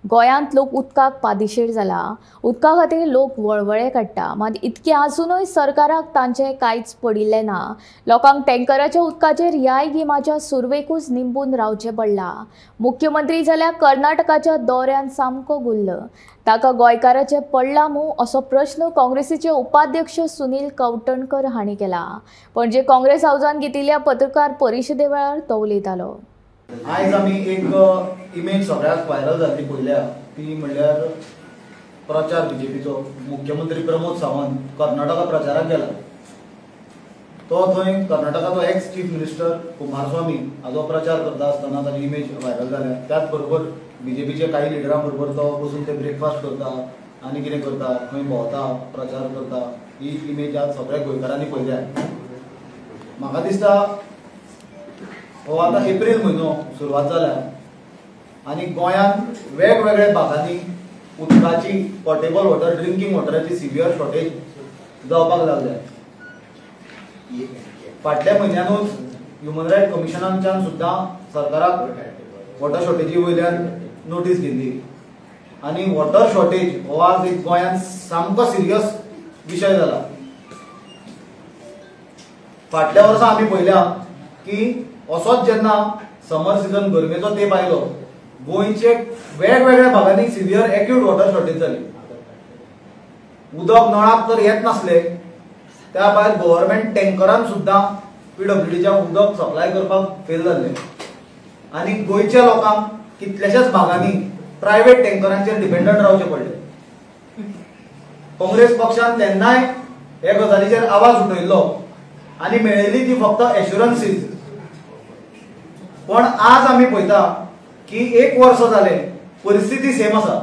गोंयांत लोक उदकाक पादेशीर जाला। उदका खातीर लोक वळवळे काडटा, मात इतके आसूनय सरकाराक तांचे कांयच पडिल्लें ना। लोकांक टँकराच्या उदकाचेर ह्याय गिमाच्या सुरवेकूच निंबून रावचें पडलां। मुख्यमंत्री जाल्यार कर्नाटकाच्या दौऱ्यान सामको गुल्ल। ताका गोंयकाराचें पडलां मूं असो प्रश्न काँग्रेसीचे उपाध्यक्ष सुनील कवठणकर हांणी केला। पणजे काँग्रेस हाऊसान घेतिल्ल्या पत्रकार परिशदे वेळार तो उलयतालो। आज आमी एक इमेज सगळ्याक व्हायरल जाल्ली पळयल्या, ती म्हणल्यार प्रचार बीजेपीचो। मुख्यमंत्री प्रमोद सावंत कर्नाटका प्रचाराक गेला। तो थंय कर्नाटकाचो एक्स चीफ मिनिस्टर कुमारस्वामी हाजो प्रचार करता आसतना ताची इमेज व्हायरल जाल्या। त्याच बरोबर बीजेपीचे काही लिडरां बरोबर तो बसून ते ब्रेकफास्ट करता आनी कितें करता, खंय भोंवता, प्रचार करता। ही इमेज आज सगळ्या गोंयकारांनी पळयल्या। म्हाका दिसता हो आता एप्रिल म्हयनो सुरवात जाल्या आनी गोंयांत वेगवेगळ्या भागांनी उदकाची पोर्टेबल वॉटर, ड्रिंकींग वॉटराची सिवियर शॉर्टेज जावपाक लागल्या। फाटल्या म्हयन्यानूच ह्युमन रायट्स कमिशनाच्यान सुद्दां सरकाराक वॉटर शॉर्टेजी वयल्यान नोटीस दिल्ली आनी वॉटर शॉर्टेज हो आज एक गोंयांत सामको सिरियस विशय जाला। फाटल्या वर्सा आमी पळयल्या की असोच जेन्ना समर सिजन गरमेचो तेंप आयलो, गोंयचे वेगवेगळ्या भागांनी सिवियर एक्यूट वॉटर शॉर्टेज जाली। उदक नळाक तर येत नासले, त्या भायर गव्हर्नमेंट टँकरान सुद्दां पीडब्ल्यूडीच्या उदक सप्लाय करपाक फेल जाल्ले आनी गोंयच्या लोकांक कितल्याशाच भागांनी प्रायव्हेट टँकरांचेर डिपेंडंट रावचें पडलें। काँग्रेस पक्षान तेन्नाय हे गजालीचेर आवाज उठयल्लो आनी मेळयली ती फक्त एश्युरन्सीस। पण आज आमी पळयता की एक वर्स जालें, परिस्थिती सेम आसा।